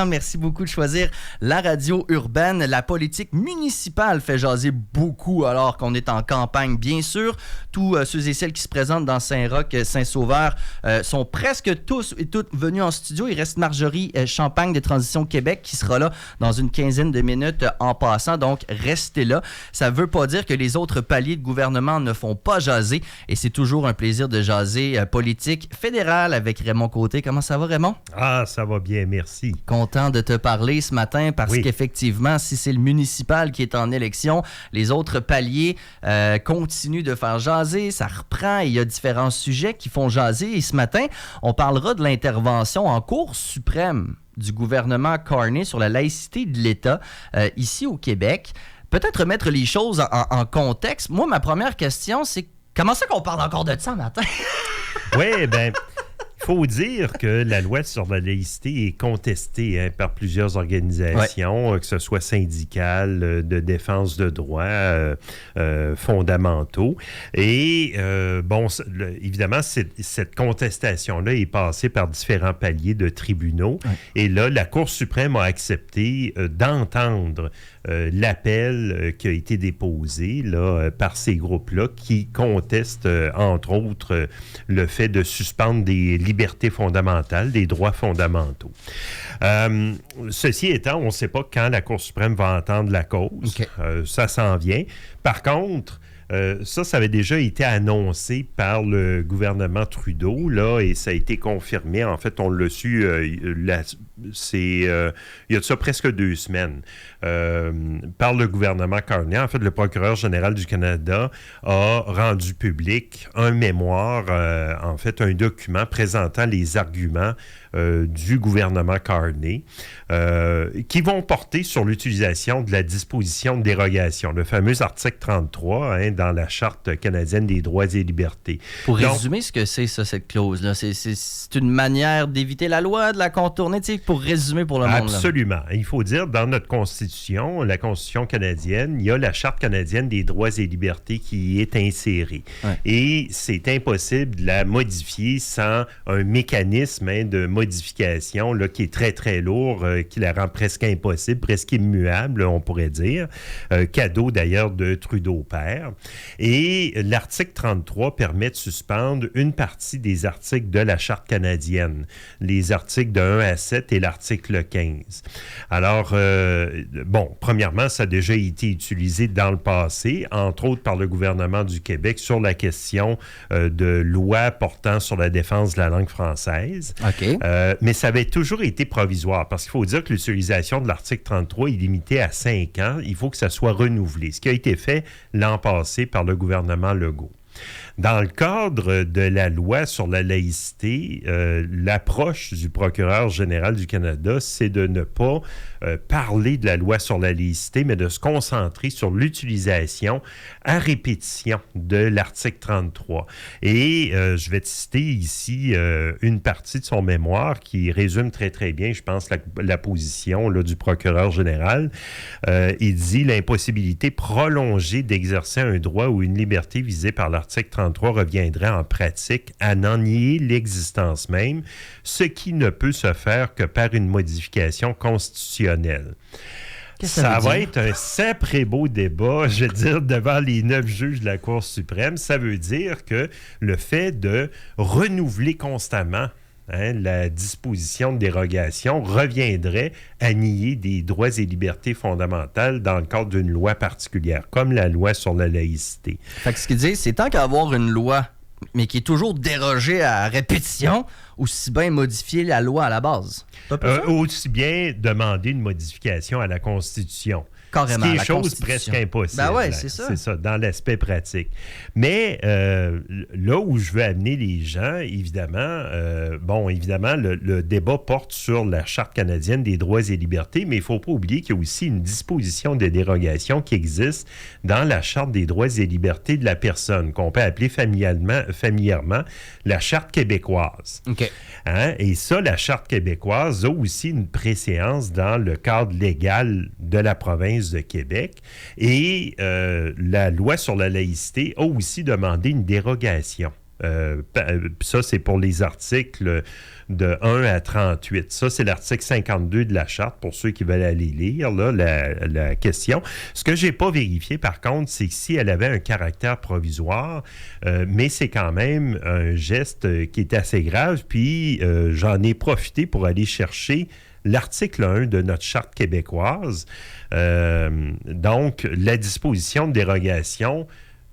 Merci beaucoup de choisir la radio urbaine. La politique municipale fait jaser beaucoup alors qu'on est en campagne, bien sûr. Tous ceux et celles qui se présentent dans Saint-Roch, Saint-Sauveur sont presque tous et toutes venus en studio. Il reste Marjorie Champagne de Transition Québec qui sera là dans une quinzaine de minutes en passant. Donc, restez là. Ça ne veut pas dire que les autres paliers de gouvernement ne font pas jaser. Et c'est toujours un plaisir de jaser politique fédérale avec Raymond Côté. Comment ça va, Raymond? Ah, ça va bien, merci. Content de te parler ce matin parce qu'effectivement, si c'est le municipal qui est en élection, les autres paliers continuent de faire jaser, ça reprend, il y a différents sujets qui font jaser et ce matin, on parlera de l'intervention en Cour suprême du gouvernement Carney sur la laïcité de l'État ici au Québec. Peut-être remettre les choses en contexte. Moi, ma première question, c'est comment ça qu'on parle encore de ça ce matin? Oui, bien... Il faut dire que la loi sur la laïcité est contestée par plusieurs organisations, que ce soit syndicales, de défense de droits fondamentaux. Et, évidemment, cette contestation-là est passée par différents paliers de tribunaux. Ouais. Et là, la Cour suprême a accepté d'entendre l'appel qui a été déposé là, par ces groupes-là qui contestent, entre autres, le fait de suspendre des libertés fondamentales, des droits fondamentaux. Ceci étant, on ne sait pas quand la Cour suprême va entendre la cause. Okay. Ça s'en vient. Par contre, ça avait déjà été annoncé par le gouvernement Trudeau, là, et ça a été confirmé. En fait, on l'a su, il y a de ça presque 2 semaines, par le gouvernement Carney. En fait, le procureur général du Canada a rendu public un mémoire, en fait, un document présentant les arguments du gouvernement Carney, qui vont porter sur l'utilisation de la disposition de dérogation, le fameux article 33, dans la Charte canadienne des droits et libertés. Pour résumer ce que c'est, ça, cette clause-là, c'est une manière d'éviter la loi, de la contourner, tu sais, pour résumer pour le monde. Absolument. Il faut dire, dans notre Constitution, la Constitution canadienne, il y a la Charte canadienne des droits et libertés qui y est insérée. Ouais. Et c'est impossible de la modifier sans un mécanisme de modification là, qui est très, très lourd, qui la rend presque impossible, presque immuable, on pourrait dire. Cadeau, d'ailleurs, de Trudeau père. Et l'article 33 permet de suspendre une partie des articles de la Charte canadienne, les articles de 1 à 7 et l'article 15. Alors, premièrement, ça a déjà été utilisé dans le passé, entre autres par le gouvernement du Québec, sur la question de loi portant sur la défense de la langue française. OK. Mais ça avait toujours été provisoire, parce qu'il faut dire que l'utilisation de l'article 33 est limitée à 5 ans. Il faut que ça soit renouvelé, ce qui a été fait l'an passé par le gouvernement Legault. Dans le cadre de la loi sur la laïcité, l'approche du procureur général du Canada, c'est de ne pas parler de la loi sur la laïcité, mais de se concentrer sur l'utilisation à répétition de l'article 33. Et je vais te citer ici une partie de son mémoire qui résume très, très bien, je pense, la position là, du procureur général. Il dit « L'impossibilité prolongée d'exercer un droit ou une liberté visée par l'article 33 reviendrait en pratique à n'en nier l'existence même, ce qui ne peut se faire que par une modification constitutionnelle. » Ça va être un sacré beau débat, je veux dire, devant les 9 juges de la Cour suprême. Ça veut dire que le fait de renouveler constamment la disposition de dérogation reviendrait à nier des droits et libertés fondamentales dans le cadre d'une loi particulière, comme la loi sur la laïcité. Fait que ce qu'il dit, c'est tant qu'à avoir une loi, mais qui est toujours dérogée à répétition, aussi bien modifier la loi à la base. Aussi bien demander une modification à la Constitution. Carrément, ce qui est chose presque impossible. Ben ouais, c'est ça. C'est ça, dans l'aspect pratique. Mais là où je veux amener les gens, évidemment, le débat porte sur la Charte canadienne des droits et libertés, mais il ne faut pas oublier qu'il y a aussi une disposition de dérogation qui existe dans la Charte des droits et libertés de la personne, qu'on peut appeler familièrement la Charte québécoise. OK. Et ça, la Charte québécoise a aussi une préséance dans le cadre légal de la province de Québec. Et la loi sur la laïcité a aussi demandé une dérogation Ça, c'est pour les articles de 1 à 38. Ça, c'est l'article 52 de la Charte, pour ceux qui veulent aller lire là, la question. Ce que je n'ai pas vérifié, par contre, c'est que si elle avait un caractère provisoire, mais c'est quand même un geste qui est assez grave, puis j'en ai profité pour aller chercher l'article 1 de notre Charte québécoise. Donc, la disposition de dérogation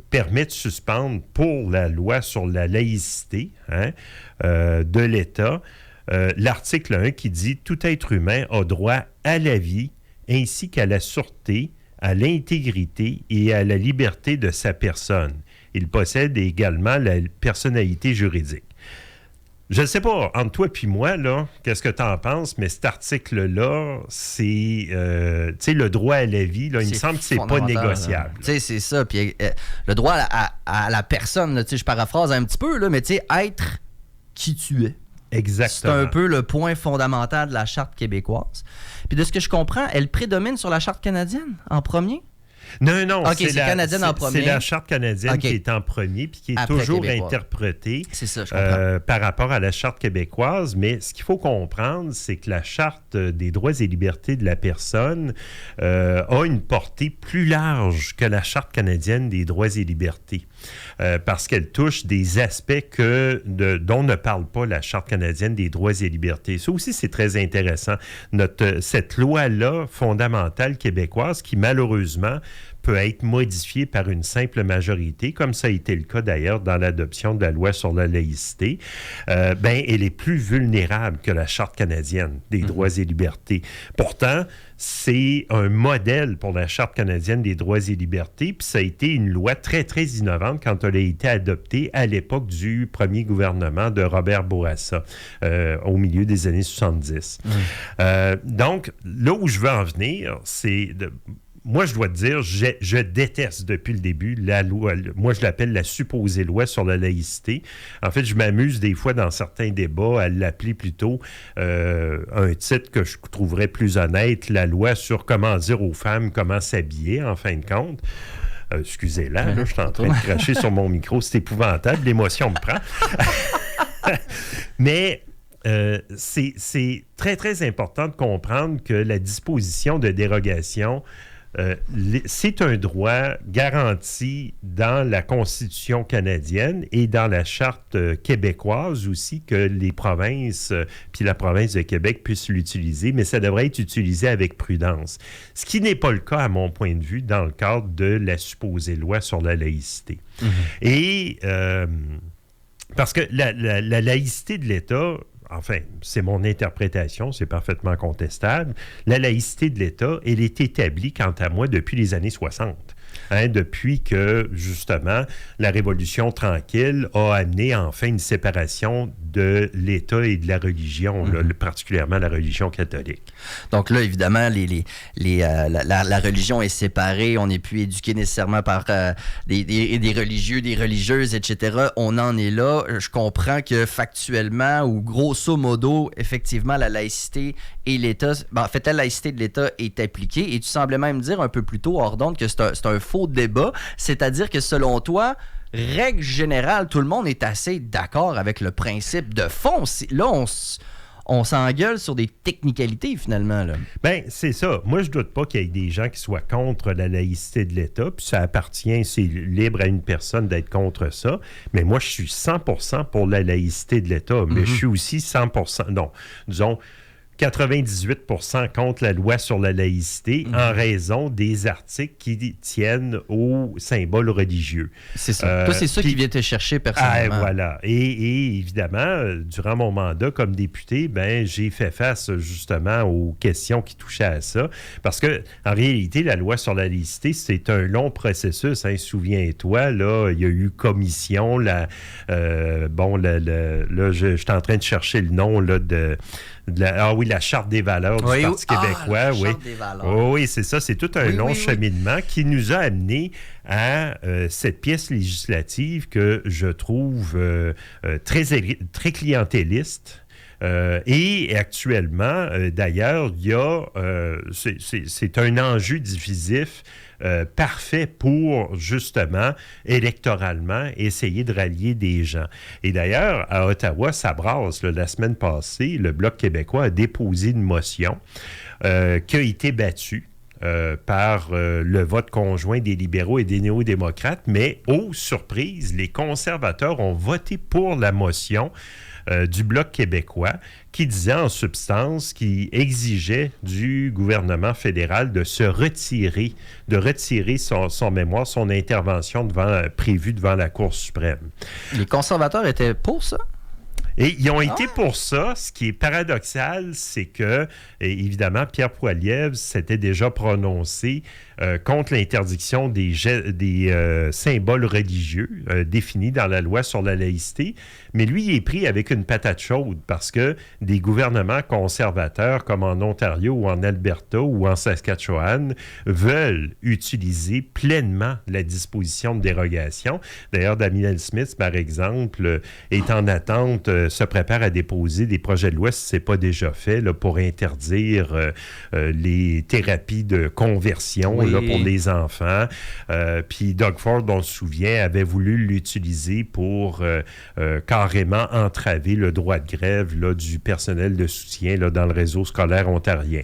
permet de suspendre pour la loi sur la laïcité de l'État l'article 1 qui dit « Tout être humain a droit à la vie ainsi qu'à la sûreté, à l'intégrité et à la liberté de sa personne. Il possède également la personnalité juridique. » Je ne sais pas, entre toi et moi, là, qu'est-ce que tu en penses, mais cet article-là, c'est le droit à la vie, là, il me semble que c'est pas négociable. C'est ça. Puis le droit à la personne, là, je paraphrase un petit peu, là, mais être qui tu es. Exactement. C'est un peu le point fondamental de la Charte québécoise. Puis de ce que je comprends, elle prédomine sur la Charte canadienne en premier? Non, okay, c'est canadienne en premier. C'est la Charte canadienne qui est en premier puis qui est après toujours interprétée par rapport à la Charte québécoise. Mais ce qu'il faut comprendre, c'est que la Charte des droits et libertés de la personne a une portée plus large que la Charte canadienne des droits et libertés. Parce qu'elle touche des aspects dont ne parle pas la Charte canadienne des droits et libertés. Ça aussi, c'est très intéressant. Cette loi-là, fondamentale québécoise, qui malheureusement peut être modifiée par une simple majorité, comme ça a été le cas d'ailleurs dans l'adoption de la loi sur la laïcité, elle est plus vulnérable que la Charte canadienne des droits et libertés. Pourtant, c'est un modèle pour la Charte canadienne des droits et libertés, puis ça a été une loi très, très innovante quand elle a été adoptée à l'époque du premier gouvernement de Robert Bourassa, au milieu des années 70. Donc, là où je veux en venir, c'est... Moi, je dois te dire, je déteste depuis le début la loi. Moi, je l'appelle la supposée loi sur la laïcité. En fait, je m'amuse des fois dans certains débats à l'appeler plutôt un titre que je trouverais plus honnête, la loi sur comment dire aux femmes comment s'habiller, en fin de compte. Excusez-la, là, je suis en train de cracher sur mon micro. C'est épouvantable, l'émotion me prend. Mais... c'est très, très important de comprendre que la disposition de dérogation, c'est un droit garanti dans la Constitution canadienne et dans la Charte québécoise aussi, que les provinces, puis la province de Québec puissent l'utiliser, mais ça devrait être utilisé avec prudence. Ce qui n'est pas le cas, à mon point de vue, dans le cadre de la supposée loi sur la laïcité. Et... parce que la laïcité de l'État, enfin, c'est mon interprétation, c'est parfaitement contestable, la laïcité de l'État, elle est établie, quant à moi, depuis les années 60. Depuis que, justement, la Révolution tranquille a amené enfin une séparation de l'État et de la religion, là, particulièrement la religion catholique. Donc là, évidemment, la religion est séparée, on n'est plus éduqué nécessairement par des religieux, des religieuses, etc. On en est là. Je comprends que factuellement, ou grosso modo, effectivement, la laïcité et l'État... en fait, la laïcité de l'État est appliquée, et tu semblais même dire un peu plus tôt, hors d'onde, que c'est un faux débat, c'est-à-dire que selon toi, règle générale, tout le monde est assez d'accord avec le principe de fond. Là, on s'engueule sur des technicalités, finalement. Là. Bien, c'est ça. Moi, je doute pas qu'il y ait des gens qui soient contre la laïcité de l'État, puis ça appartient, c'est libre à une personne d'être contre ça. Mais moi, je suis 100% pour la laïcité de l'État, mais je suis aussi 100%, non, disons, 98% contre la loi sur la laïcité en raison des articles qui tiennent aux symboles religieux. C'est ça. Toi, c'est ça qui vient te chercher personnellement. Voilà. Et évidemment, durant mon mandat comme député, j'ai fait face justement aux questions qui touchaient à ça. Parce que, en réalité, la loi sur la laïcité, c'est un long processus. Souviens-toi, là, il y a eu commission. Là, je suis en train de chercher le nom là, la Charte des valeurs du Parti québécois. La Charte des valeurs. Oui, c'est ça. C'est tout un long cheminement qui nous a amené à cette pièce législative que je trouve très clientéliste. Et actuellement, d'ailleurs, il y a c'est un enjeu divisif parfait pour, justement, électoralement, essayer de rallier des gens. Et d'ailleurs, à Ottawa, ça brasse. Là, la semaine passée, le Bloc québécois a déposé une motion qui a été battue par le vote conjoint des libéraux et des néo-démocrates, mais, surprise, les conservateurs ont voté pour la motion du Bloc québécois qui disait en substance, qui exigeait du gouvernement fédéral de retirer son mémoire, son intervention prévue devant la Cour suprême. Les conservateurs étaient pour ça? Et ils ont été pour ça. Ce qui est paradoxal, c'est que, évidemment, Pierre Poilievre s'était déjà prononcé contre l'interdiction des symboles religieux définis dans la loi sur la laïcité. Mais lui, il est pris avec une patate chaude parce que des gouvernements conservateurs comme en Ontario ou en Alberta ou en Saskatchewan veulent utiliser pleinement la disposition de dérogation. D'ailleurs, Danielle Smith, par exemple, est en attente, se prépare à déposer des projets de loi, si ce n'est pas déjà fait, là, pour interdire les thérapies de conversion là, pour les enfants. Puis Doug Ford, on se souvient, avait voulu l'utiliser pour carrément entraver le droit de grève là, du personnel de soutien là, dans le réseau scolaire ontarien.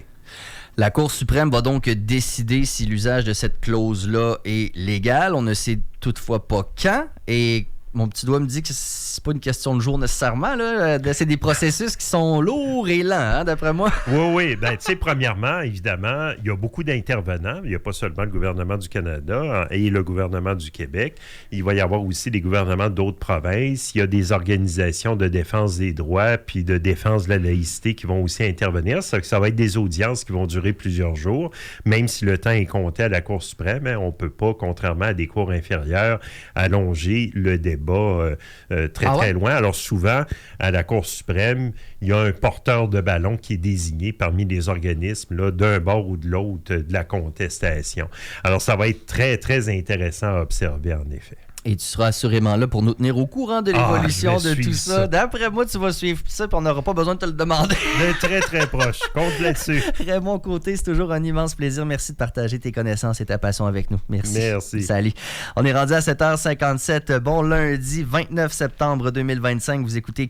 La Cour suprême va donc décider si l'usage de cette clause-là est légal. On ne sait toutefois pas quand. Et mon petit doigt me dit que c'est pas une question de jour nécessairement. Là. C'est des processus qui sont lourds et lents, hein, d'après moi. Oui. Ben, tu sais, premièrement, évidemment, il y a beaucoup d'intervenants. Il n'y a pas seulement le gouvernement du Canada et le gouvernement du Québec. Il va y avoir aussi des gouvernements d'autres provinces. Il y a des organisations de défense des droits puis de défense de la laïcité qui vont aussi intervenir. Ça va être des audiences qui vont durer plusieurs jours, même si le temps est compté à la Cour suprême. Hein, on ne peut pas, contrairement à des cours inférieures, allonger le débat très loin. Alors souvent, à la Cour suprême, il y a un porteur de ballon qui est désigné parmi les organismes là, d'un bord ou de l'autre de la contestation. Alors ça va être très, très intéressant à observer, en effet. Et tu seras assurément là pour nous tenir au courant de l'évolution de tout ça. D'après moi, tu vas suivre ça et on n'aura pas besoin de te le demander. De très, très proche. Compte là-dessus. Raymond Côté, c'est toujours un immense plaisir. Merci de partager tes connaissances et ta passion avec nous. Merci. Salut. On est rendu à 7h57. Bon lundi 29 septembre 2025. Vous écoutez